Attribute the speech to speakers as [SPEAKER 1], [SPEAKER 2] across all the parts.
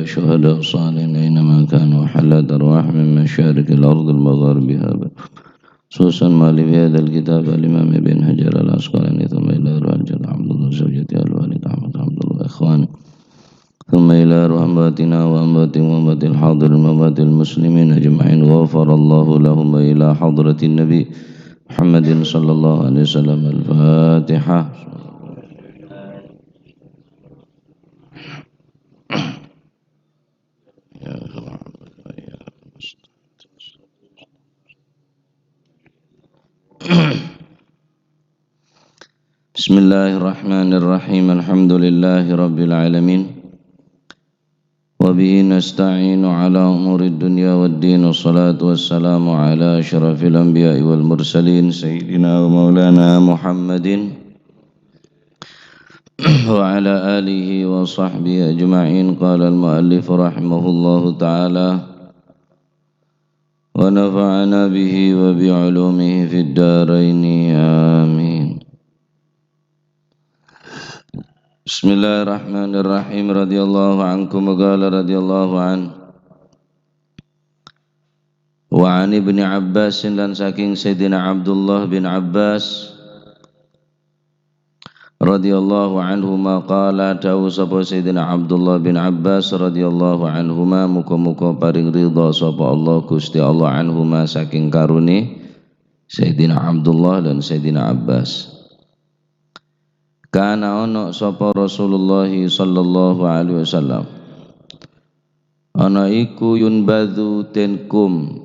[SPEAKER 1] الأنبياء شهداء صالحين أينما كانوا حلت أرواح من مشارق الأرض المغاربها خصوصا ما في هذا الكتاب الإمام ابن حجر العسقلاني ثم إلى روح الجل عبد الله زوجته الوالد أحمد عبد الله إخواني ثم إلى روح أمواتنا وأموات الحاضر الموات المسلمين أجمعين غفر الله لهم إلى حضرة النبي محمد صلى الله عليه وسلم. الفاتحة. Bismillahirrahmanirrahim. Alhamdulillahi rabbil alamin. Wa bihi nasta'inu ala umurid dunya waddin. Wassalatu wassalamu ala asyrafil anbiya'i wal mursalin sayyidina wa maulana Muhammadin wa ala alihi wa sahbihi ajma'in. Qala al-muallif rahimahullahu ta'ala wa nafa'ana bihi wa bi'ulumihi fid daraini amin. Bismillahirrahmanirrahim. Radhiyallahu ankum qala radhiyallahu an wa an ibni Abbas dan saking Sayyidina Abdullah bin Abbas radhiyallahu anhuma qala dawu sapa Sayyidina Abdullah bin Abbas radhiyallahu anhuma muga-muga paring ridha sapa Allah Gusti Allah anhuma saking karune Sayyidina Abdullah dan Sayyidina Abbas. Kana ono sapa Rasulullah sallallahu alaihi wasallam ana iku yunbadhu tenkum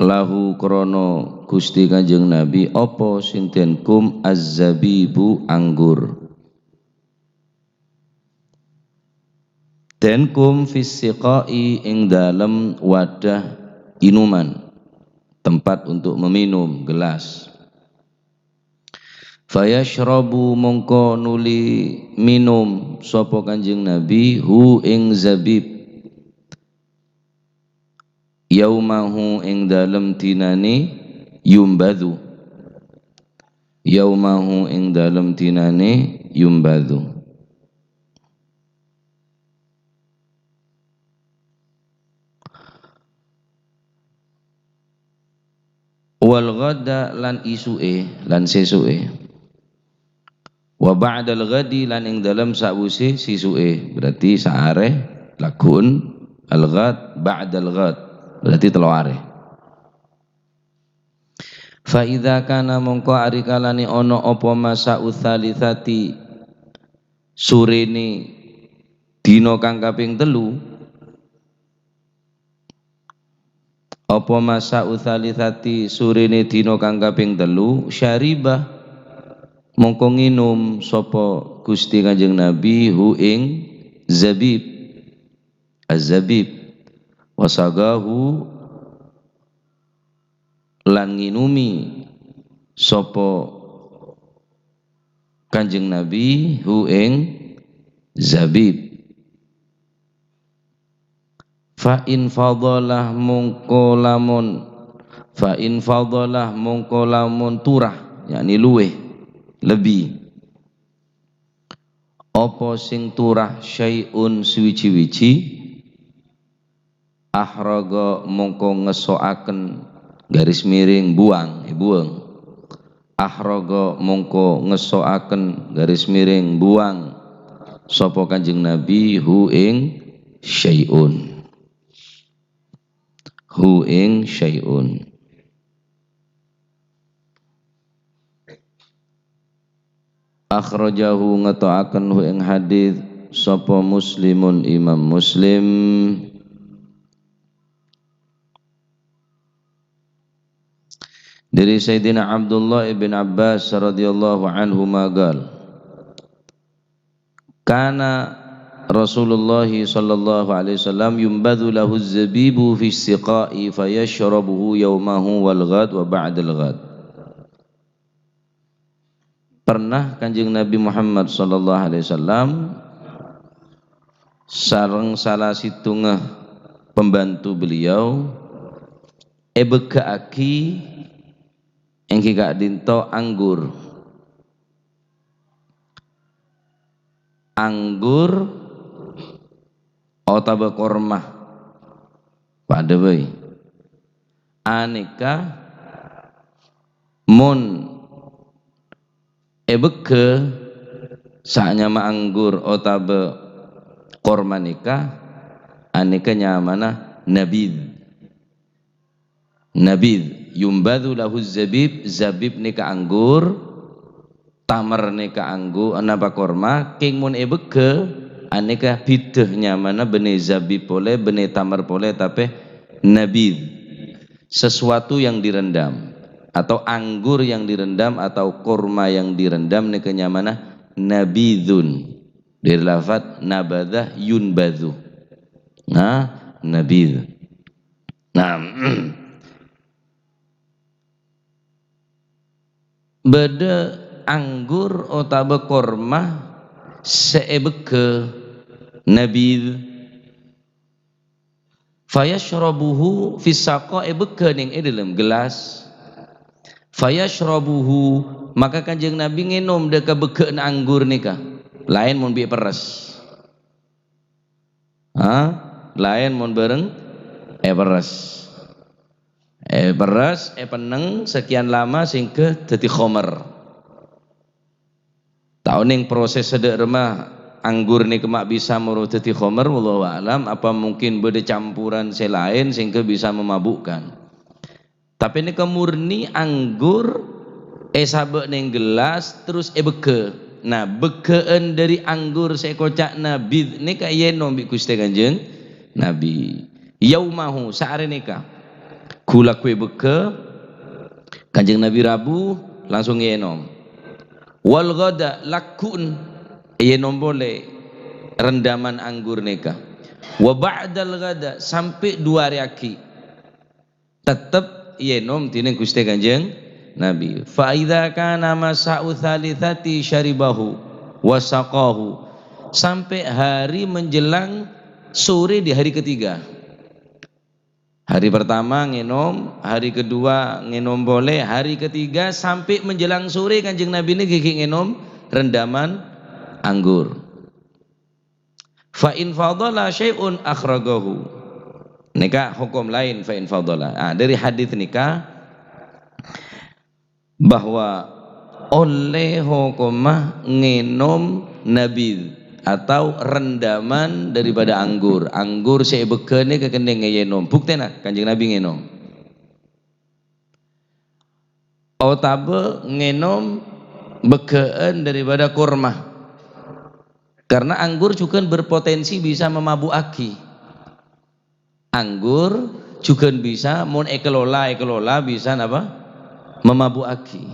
[SPEAKER 1] lahu krono Gusti Kanjeng Nabi apa sing tenkum az-zabibu anggur. Tenkum fis siqai ing dalem wadah inuman, tempat untuk meminum, gelas. Fayashrabu mongko nuli minum sapa Kanjeng Nabi hu ing zabib yaumahu ing dalem dinane yumbadhu, yaumahu ing dalem dinane yumbadhu. Wal ghada lan isuke lan sesuke. Wa ba'dal ghadi lan ing dalam sawise sisuke, berarti saare lagun al-ghad ba'dal ghad berarti telo are. Fa idza kana mongko ari kalane ana apa masa utsalitsati surene dina kang kaping 3, apa masa utsalitsati surene dina kang kaping 3 syaribah mongko nginum sapa Gusti Kanjeng Nabi hu ing zabib az-zabib wasagahu lan nginumi sapa Kanjeng Nabi hu ing zabib. Fa in fadalah mongko lamun turah yakni luweh lebih apa sing turah syai'un suwiji-wiji ahraga mongko ngesoaken garis miring buang ahraga mongko ngesoaken garis miring buang sapa Kanjeng Nabi hu ing syai'un akhrajahu ngetoaken hu ing hadis sapa Muslimun Imam Muslim. Dari Sayyidina Abdullah ibn Abbas radhiyallahu anhu magal kana Rasulullah sallallahu alaihi wasallam yumbadhu lahu az-zabibu fi siqai fayashrabuhu yawmahu wal ghad wa ba'dal ghad. Pernah Kanjeng Nabi Muhammad sallallahu alaihi wasallam sareng salah situngeh pembantu beliau begaaki engki gak dinto anggur otaba kormah pada bayi aneka mon ebeke saanya anggur otaba korma nikah aneka nyamana nabid yumbadu lahu zabib nikah anggur tamar nikah anggur anapa korma king mon ebeke aneka bidahnya mana benih zabib boleh benih tamar boleh tapi nabid sesuatu yang direndam atau anggur yang direndam atau kurma yang direndam nikahnya mana nabidun dari lafaz nabadah yunbadhu nabid. Nah beda anggur otaba kurma seebeke nabid fayashrabuhu fisaqa ebeke ning dalam gelas fayashrabuhu maka kanjeng Nabi nginum deka beke anggur nikah lain mun bi peres lain mun bareng peres peneng sekian lama sehingga jadi khomer tahun yang proses sedek remah anggur nih kemak bisa meruh jadi khomer wallahu alam apa mungkin beda campuran selain sehingga bisa memabukkan tapi ini kemurni anggur sabek neng gelas terus beke nah bekeen dari anggur sekocak nabi ini kayak nombik Gusti Kanjeng Nabi yaumahu saare nikah gula kue beke Kanjeng Nabi Rabu langsung yenom wal ghada lakun yenom boleh rendaman anggur nikah wa ba'dal ghada sampai 2 hari aki tetap yenom tine Gusti Kanjeng Nabi fa idza kana masa'u thalithati syaribahu wa saqahu sampai hari menjelang sore di hari ketiga hari pertama ngenom hari kedua ngenom boleh hari ketiga sampai menjelang sore Kanjeng Nabi ini gigi ngenom rendaman anggur fa in fadala syai'un akhragahu nikah hukum lain fa in fadala dari hadis nikah bahwa oleh hukumah ngenom nabid atau rendaman daripada anggur saya bekene kekendeng ngenom buktena Kanjeng Nabi ngenom otabe ngenom bekeen daripada kurma karena anggur juga berpotensi bisa memabukaki anggur juga bisa mun ekelola bisa apa memabukaki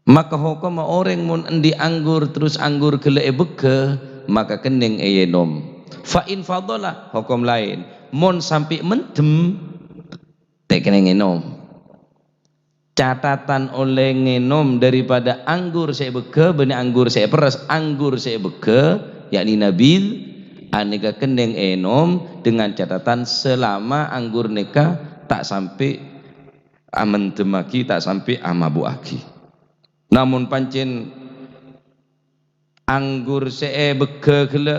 [SPEAKER 1] maka hukum orang mun endi anggur terus anggur gele beke maka kening eyenom fa in fadala hukum lain mun sampai mendem tek kening enom catatan oleh ngenom daripada anggur saya beke benih anggur saya peres anggur saya beke yakni nabil aneka kening enom dengan catatan selama anggur neka tak sampai aman temaki tak sampai amabuaki namun pancen anggur beke gele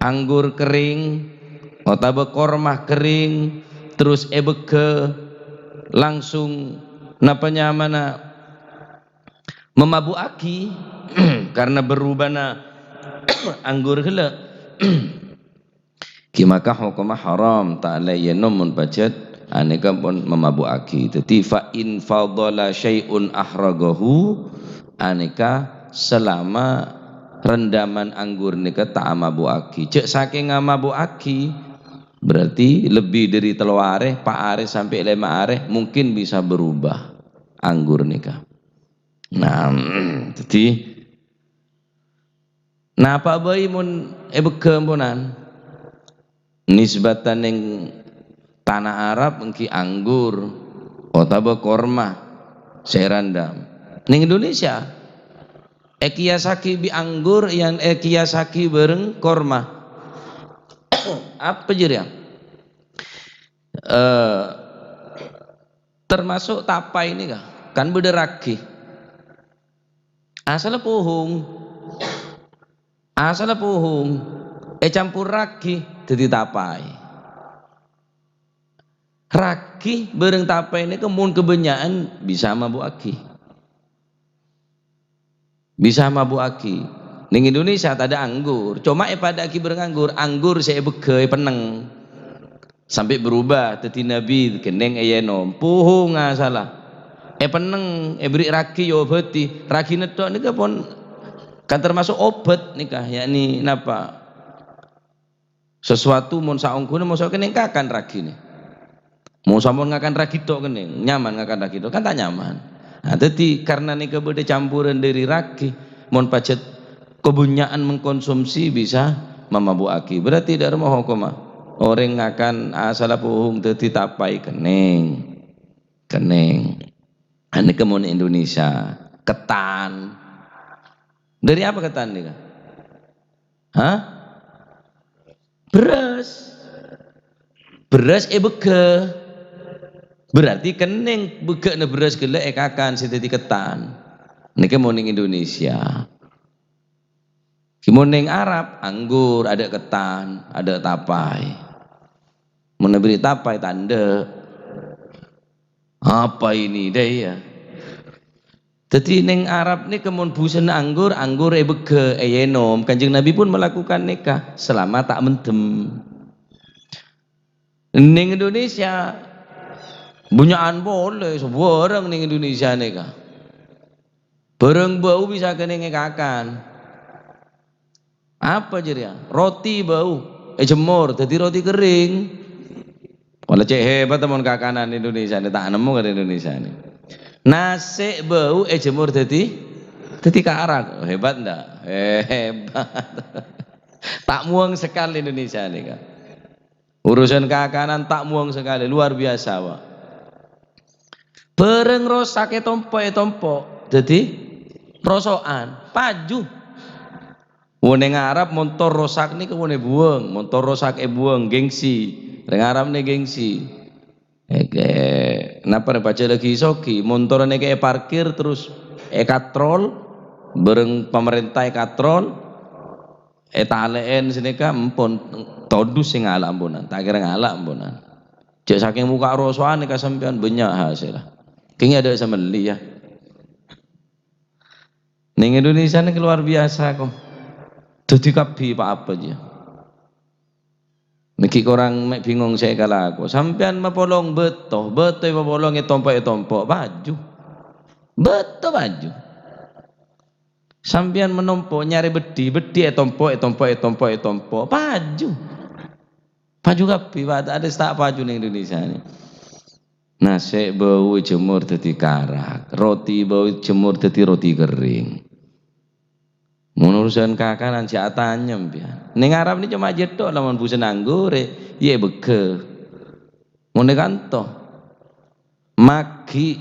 [SPEAKER 1] anggur kering otaba kormah kering terus beke langsung napanya mana memabuaki karena berubahna anggur gele kimaka hukumah haram ta'ala yenum mun pacet aneka pun memabukaki jadi fa in fadala syai'un ahragahu aneka selama rendaman anggur nika tak mabukaki cek saking mabukaki berarti lebih dari 3 areh 4 areh sampai 5 areh mungkin bisa berubah anggur nika nah jadi napa bayi mun bekempunan nisbatan yang tanah Arab engki anggur otaba korma serandam ning Indonesia ekiyasaki bi anggur yang ekiyasaki bareng korma apa jadi termasuk tapai ini kan bederaki asal puhung campur ragi dadi tapai. Ragi bareng tapai ini kemun kebenyaan bisa mabuaki. Bisa mabuaki. Ning Indonesia tak ada anggur. Cuma pada aki bareng anggur saya bege peneng. Sampai berubah teti nabi keneng eyenom puhung salah. Peneng beri ragi yo beti. Ragi netok nika pun kan termasuk obat nikah yakni napa? Sesuatu mun saungkune mosok keneng kakan ragi nih. Mau sampun ngakan ragi tok keneng, nyaman ngakan ragi tok kan tak nyaman. Nah, jadi karena nika beda campuran dari ragi, mun pacet kebunyaan mengkonsumsi bisa memabuaki. Berarti dari mau hukum orang ngakan asal puhung dadi tapai keneng. Keneng. Ane kemun Indonesia, ketan. Dari apa ketan nih? Hah? Beras. Beras bege. Berarti keneng bege na beras gele kakan si dadi ketan. Niki mun ning Indonesia. Mun ning Arab anggur, ada ketan, ada tapai. Mun beri tapai tanda. Apa ini deh ya? Jadi ning Arab ni kemun busen anggur bege enom. Kanjeng Nabi pun melakukan nikah selama tak mendem. Ning Indonesia bunyaan boleh sebarang ning Indonesia nikah. Bareng bau bisa kene ngekakan. Apa jeria? Roti bau, jemur jadi roti kering. Wala cek hebat teman kakanan Indonesia ini tak nemu kan Indonesia ini. Nasi bau jemur jadi karak. Hebat ndak? Hebat. Tak muang sekali Indonesia ini kan. Urusan kakanan tak muang sekali, luar biasa Pak. Bareng rosak tompo jadi rosokan paju. Wong Arab motor rosak nih kewone buang, motor rosak buang gengsi. Ning Arab nih gengsi. Kenapa baca lagi soki motor nih parkir terus katrol bareng pemerintah katrol taleen sinika empun todus sing ngalak ampunan tak kira ngalak ampunan cek saking muka rosoan nih kasampian banyak hasil kayaknya ada sama li ya ning Indonesia nih luar biasa kok jadi kapi apa aja niki korang mek bingung saya kala aku sampean mapolong beto mapolong tompo baju beto baju sampean menompo nyari bedi tompo baju kapi ada tak baju ning Indonesia ini nasi bau jemur dadi karak roti bau jemur dadi roti kering urusan kakanan si atanyem ya ning Arab ini cuma jedok lamun busen anggur ye bege ngene kan toh magi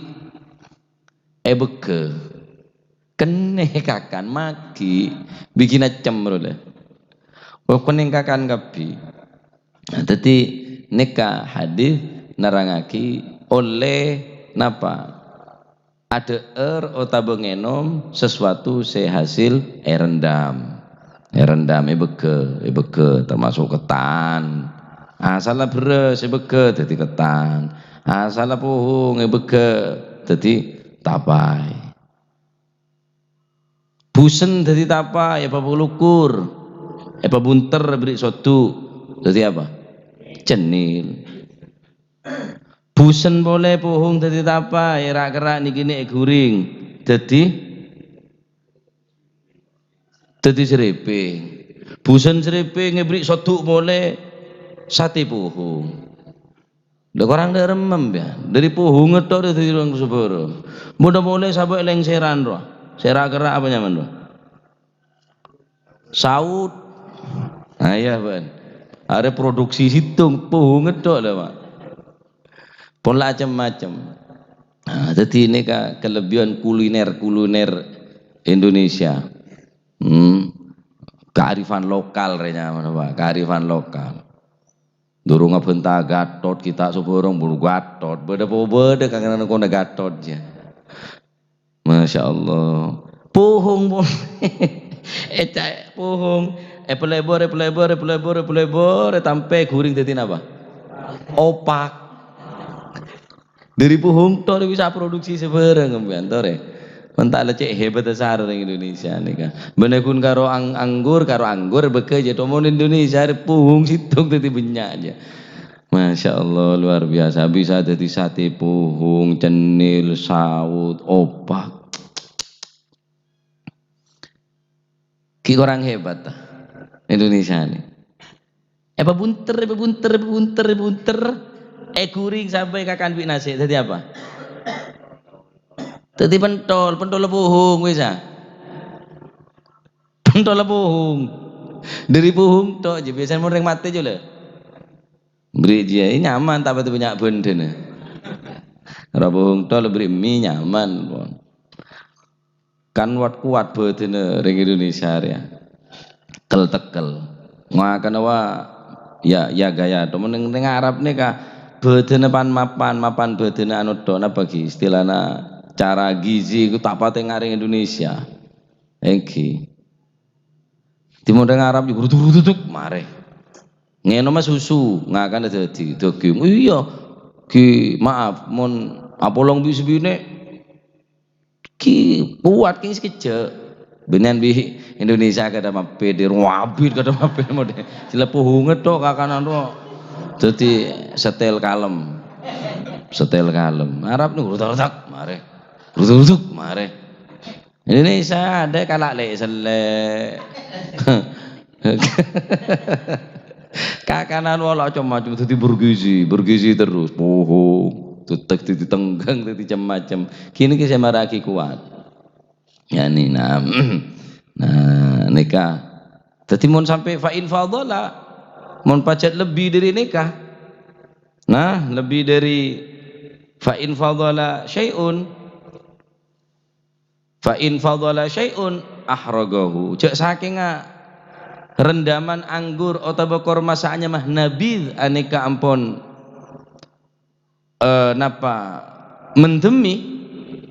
[SPEAKER 1] bege kene kakan magi bikin acem role kuning kakan kapi nah, jadi nikah hadis narangaki oleh napa ada otabengenom sesuatu sehasil rendam bege termasuk ketan salah beres bege jadi ketan salah puhung bege jadi tapai busen jadi tapai apa bulukur apa bunter beri sotu jadi apa cenil busen boleh puhung jadi apa kerak niki nek guring jadi seriping busen seriping ngebrik sotuk boleh sate puhung lha orang dak remem ya dari puhung ngetok dari orang seboro mudah boleh sampai lengseran roh serak kerak apa nyaman roh saut iya ban ada produksi hitung puhung ngetok lah Pak pun macam-macam. Nah, jadi ini kelebihan kuliner Indonesia. Kearifan lokal renya Pak, kearifan lokal. Durung ngabenta Gatot kita seborong bulu Gatot, beda kangen kono Gatot ya. Masya Allah. Puhung puhung pelebor tampe guring dadi napa? Opak. Dari puhung to bisa produksi sebarang sampean to re. Mentak lecek hebat besar orang Indonesia nih kan. Benekun karo anggur bekerja tomon Indonesia puhung situng tadi banyak aja. Masya Allah luar biasa bisa jadi sate puhung, cenil, saut, opak. Ki orang hebat ta Indonesia nih. Bunter. Kuring sampai kakan bik nasi. Jadi apa? Jadi pentol puhung bisa. Pentol puhung. Dari puhung tok aja biasanya mau reng mati aja lah. Beri dia ini nyaman tapi tu banyak benda. Rabuhung tok beri mie nyaman. Kan kuat betene ring Indonesia ya. Tekel. Ngakan wa ya gaya to ning Arab nih kah bedene mapan bedene anu tok napa ki istilahna cara gizi ku tak pate ngaring Indonesia. Iki. Timur Arab rutuk mare. Ngene mah susu ngakan dadi daging. Iya. Ki maaf mun apolong bisbine ki kuat ki sekejap. Benen bi Indonesia kada mape di wabit kada mape mode. Sila puhunge tok kakanan tok. Dadi setel kalem. Arab nih rutuk mare. Rutuk mare. Indonesia ada kalak lek selek. Kakanan wala macam-macam dadi bergizi terus. Puhung, tutek ditenggang dadi macam-macam. Kini ki maraki kuat. Ya ni nah nikah. Dadi mun sampai fa'in fadhala mun pacet lebih dari nikah. Nah, lebih dari fa'in fadhala syai'un ahragahu. Cek saking rendaman anggur atau korma saanya mah nabidh aneka ampon napa mendemi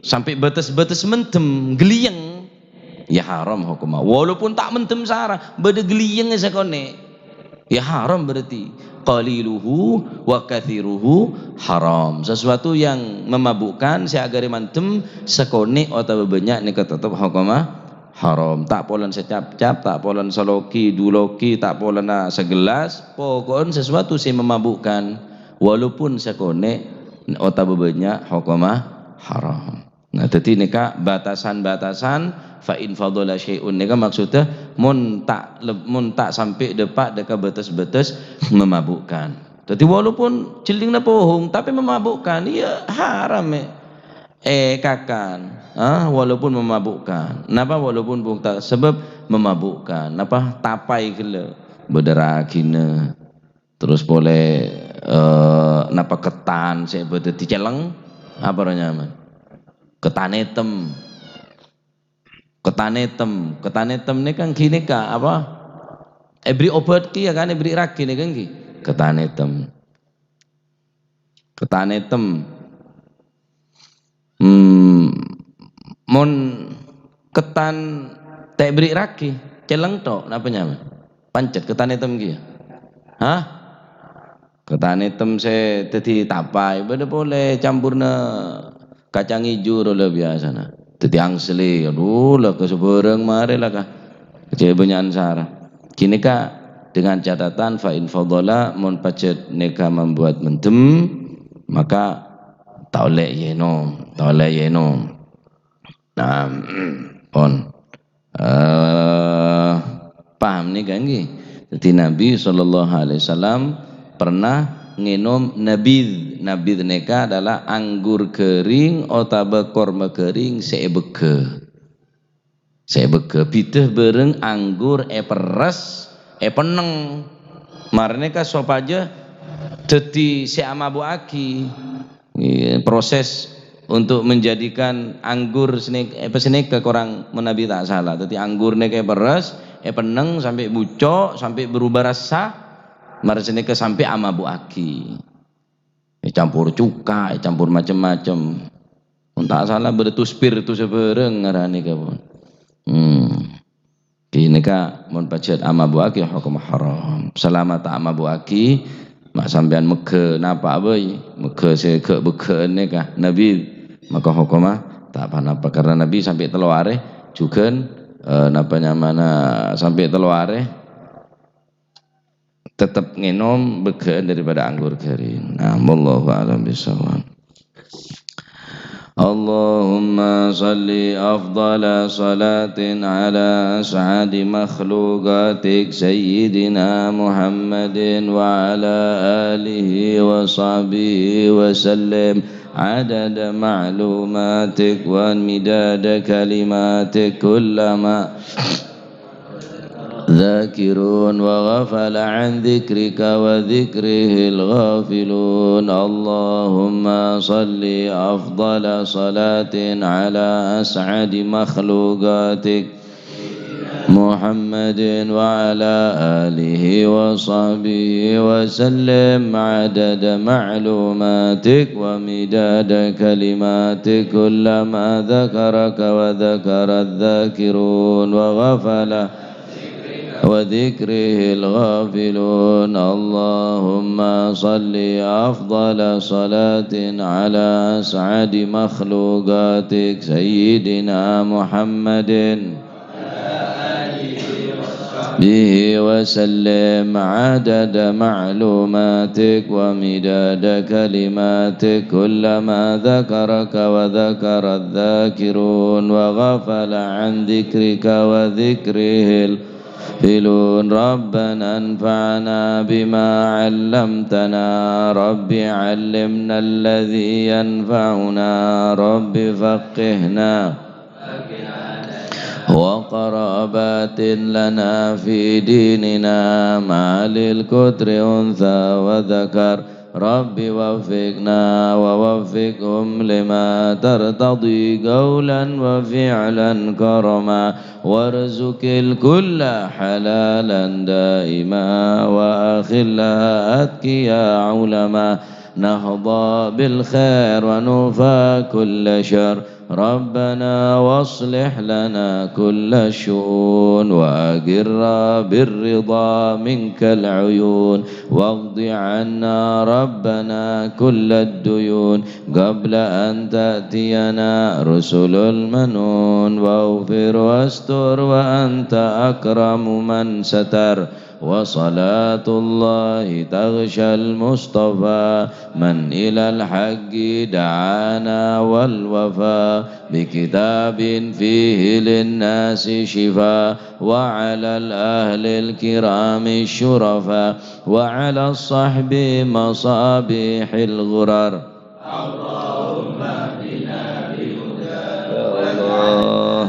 [SPEAKER 1] sampai batas-batas mentem geliyeng ya haram hukumah walaupun tak mentem sarah bade geliyeng sakone ya haram berarti qaliluhu wa kathiruhu haram sesuatu yang memabukkan seagari mentem sakone atau banyak nika tetap hukumah haram tak polan secap-cap tak polan seloki duloki tak polan segelas pokoknya sesuatu sih memabukkan walaupun sekone otak banyak hukumah haram. Nah jadi nika batasan-batasan fa in fadhala syai'un nika maksudnya mun tak sampai depak deka batas-batas memabukkan. Jadi walaupun celingna pohong tapi memabukkan ya haram kakan walaupun memabukkan napa walaupun bukta sebab memabukkan napa tapai gele bederakina terus boleh napa ketan saya bede diceleng apa namanya ketan hitam ini kan gini kak apa beri obat ki ya kan beri ragi nih kan ki ketan hitam mon ketan teh beri raki celeng tok napa nyaman pancet ketan hitam ki ketan hitam saya tadi tapai boleh campurna kacang hijau lah biasa nah tadi angsli aduh lah kesebereng mari lah kah kecil banyak sarah kini kak dengan catatan fa in fadhala mon pacet neka membuat mentem maka taulek yeno nah paham nih kan jadi Nabi SAW pernah nginum nabidh neka adalah anggur kering atau korma kering sebeke biteh bereng anggur peres peneng marneka sop aja jadi seamabu aki proses untuk menjadikan anggur seneka korang menabi tak salah jadi anggur neka beras peneng sampai bucok sampai berubah rasa mari seneka sampai amabu aki campur cuka campur macam-macam tak salah bertu spiritus sebereng ngarani kapun Kini ka mun pacet amabuaki hukum haram. Selama tak amabuaki mak sampean meke napa euy? Meke se ke beke ni ka Nabi maka hukumah tak apa-apa karena Nabi sampai teluare juga napanya mana sampai teluare tetap nginom beke daripada anggur kering. Nah, wallahu a'lam bishawab. اللهم صل أفضل صلاة على أسعد مخلوقاتك سيدنا محمد وعلى آله وصحبه وسلم عدد معلوماتك ومداد كلماتك كلما ذاكرون وغفل عن ذكرك وذكره الغافلون اللهم صل أفضل صلاة على أسعد مخلوقاتك محمد وعلى آله وصحبه وسلم عدد معلوماتك ومداد كلماتك كلما ذكرك وذكر الذاكرون وغفل وذكره الغافلون اللهم صل أفضل صلاة على أسعد مخلوقاتك سيدنا محمد به وسلم عدد معلوماتك ومداد كلماتك كلما ذكرك وذكر الذاكرون وغفل عن ذكرك وذكره الغافلون ربنا انفعنا بما علمتنا رب علمنا الذي ينفعنا رب فقهنا وقرابات لنا في ديننا مع للكتر أنثى وذكر رب وفقنا ووفقهم لما ترتضي قولا وفعلا كرما وارزق الكل حلالا دائما وأخلا أتقيا علما نهضى بالخير ونوفى كل شر ربنا واصلح لنا كل الشؤون وأقر بالرضا منك العيون واقض عنا ربنا كل الديون قبل أن تأتينا رسل المنون واغفر واستر وأنت أكرم من ستر وصلاة الله تغشى المصطفى من إلى الحق دعانا والوفا بكتاب فيه للناس شفاء وعلى الأهل الكرام الشرفاء وعلى الصحب مصابيح الغرر اللهم اهدنا بهداك والله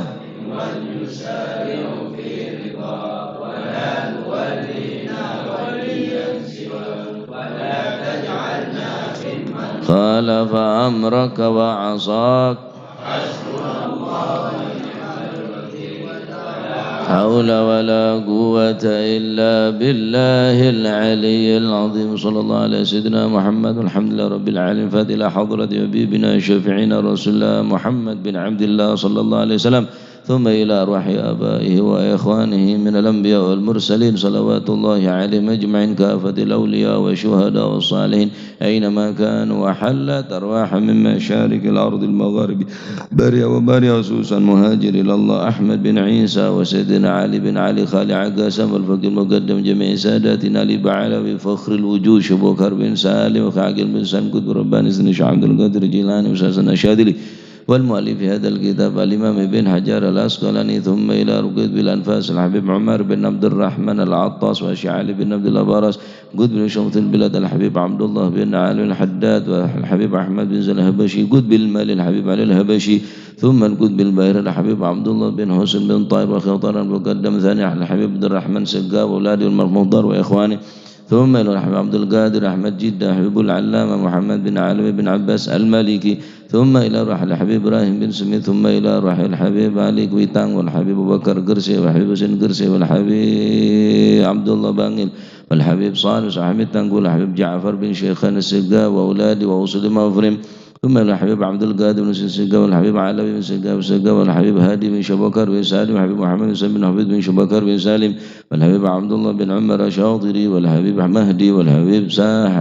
[SPEAKER 1] خالف أمرك وعصاك حول ولا قوة إلا بالله العلي العظيم صلى الله على سيدنا محمد والحمد لله رب العالمين فات إلى حضرة حبيبنا شفيعنا رسول الله محمد بن عبد الله صلى الله عليه وسلم ثم إلى أرواح آبائه وإخوانه من الأنبياء والمرسلين صلوات الله عليهم أجمعين كافة الأولياء والشهداء والصالحين أينما كانوا وحلت أرواح من مشارق الأرض المغارب باريا وباريا وسوسا مهاجر إلى الله أحمد بن عيسى وسيدنا علي بن علي خالي عقاسم والفقيه المقدم جميع ساداتنا لبعلوي فخر الوجود شبوكر بن سالم وخاقل بن سنقود رباني سنش عبد القادر جيلاني وساسنا شاذلي والمؤلف في هذا الكتاب الإمام ابن حجر العسقلاني ثم إلى رقيد بالأنفاس الحبيب عمر بن عبد الرحمن العطاس وشعالي بن عبد الأبارس قد بن شمس البلاد الحبيب عبد الله بن علي الحداد والحبيب أحمد بن زل الهبشي قد بالمال الحبيب علي الهبشي ثم القد بالباهر الحبيب عبد الله بن حسن بن طيب وخيطان المقدم ثاني الحبيب عبد الرحمن سقاب وأولادي والمرمضار وإخواني ثم إلى الحبيب عبد القادر أحمد جدة حبيب العلامة محمد بن علوي بن عباس المالكي ثم إلى روح الحبيب إبراهيم بن سمي ثم إلى روح الحبيب علي كويتان والحبيب بكر قرسي والحبيب حسين قرسي والحبيب عبد الله بانيل والحبيب صالح صاحب التنقول والحبيب جعفر بن شيخان السقا وأولادي وأوصل مغفرم ثم الحبيب عبد القادر بن سقا والحبيب علوي بن سقا والحبيب هادي بن شبكر بن سالم والحبيب محمد بن حبيب بن شبكر بن سالم والحبيب عبد الله بن عمر شاطري والحبيب مهدي والحبيب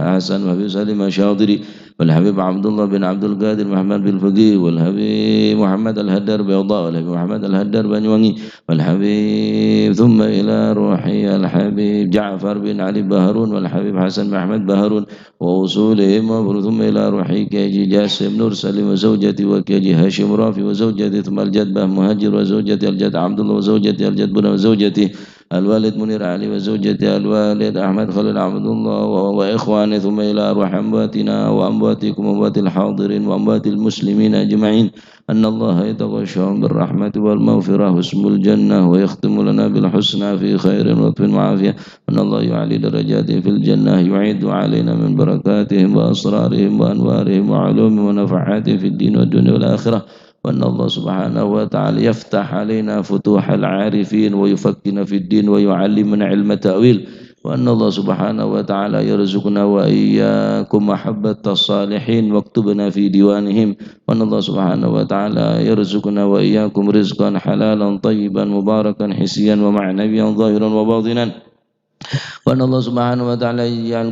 [SPEAKER 1] حسن والحبيب سالم شاطري والحبيب عبد الله بن عبد القادر محمد بن الفقيه والحبيب محمد الهدر بيضاء والحبيب محمد الهدر بن واني والحبيب ثم إلى روحي الحبيب جعفر بن علي بهرون والحبيب حسن بن أحمد بهرون ووصولهم ثم إلى روحي كيجي جاسم نور سليم وزوجتي وكيجي هاشم رافي وزوجتي ثم الجد به مهاجر وزوجتي الجد عبد الله وزوجتي الجد بن وزوجتي الوالد منير علي وزوجتي الوالد أحمد خليل عبد الله وإخواني ثم إلى أرواح أمواتنا وأمواتكم وأموات الحاضرين وأموات المسلمين أجمعين أن الله يتغشاهم بالرحمة والمغفرة واسم الجنة ويختم لنا بالحسنى في خير ولطف وعافية أن الله يعلي درجاتهم في الجنة يعيد علينا من بركاتهم وأسرارهم وأنوارهم وعلومهم ونفعاتهم في الدين والدنيا والآخرة وأن الله سبحانه وتعالى يفتح علينا فتوح العارفين ويفكنا في الدين ويعلمنا علم التأويل وأن الله سبحانه وتعالى يرزقنا وإياكم محبة الصالحين واكتبنا في ديوانهم وأن الله سبحانه وتعالى يرزقنا وإياكم رزقا حلالا طيبا مباركا حسيا ومعنويا ظاهرا وباطنا وأن الله سبحانه وتعالى يجعل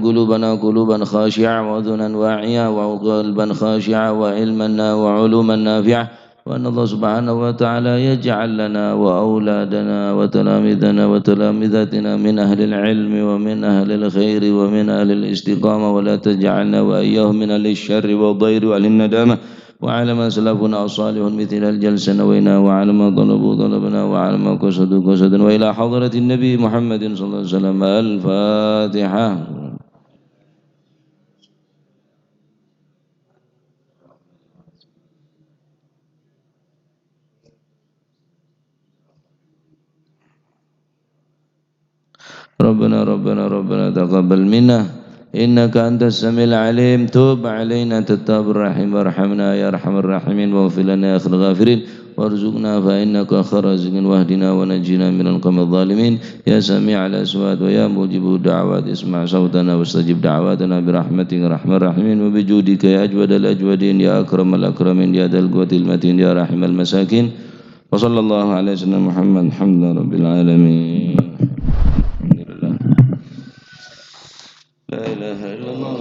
[SPEAKER 1] قلوبا خاشعة وأذنا واعية وقلبا خاشعا وعلما وعلوما نافعة وأن الله سبحانه وتعالى يجعل لنا وأولادنا وتلامذنا وتلامذتنا من أهل العلم ومن أهل الخير ومن أهل الاستقامة ولا تجعلنا وإياهم من أهل الشر والضير وأهل الندامة وعلى ما سلفنا الصالح مثل الجلسة نوينا وعلى ما طلبوا طلبنا وعلى ما قصدوا قصدنا وإلى حضرة النبي محمد صلى الله عليه وسلم الفاتحة. ربنا تقبل منا إنك أنت السميع العليم تب علينا التواب الرحيم وارحمنا يا أرحم الراحمين واغفر لنا يا أخي الغافرين وارزقنا فإنك خير رازقين واهدنا ونجنا من القوم الظالمين يا سميع الأصوات ويا موجب الدعوات اسمع صوتنا واستجب دعواتنا برحمتك أرحم الراحمين وبجودك يا أجود الأجودين يا أكرم الأكرمين يا ذا القوة المتين يا رحم المساكين وصلى الله على سيدنا محمد الحمد لله رب العالمين. لا إله إلا الله.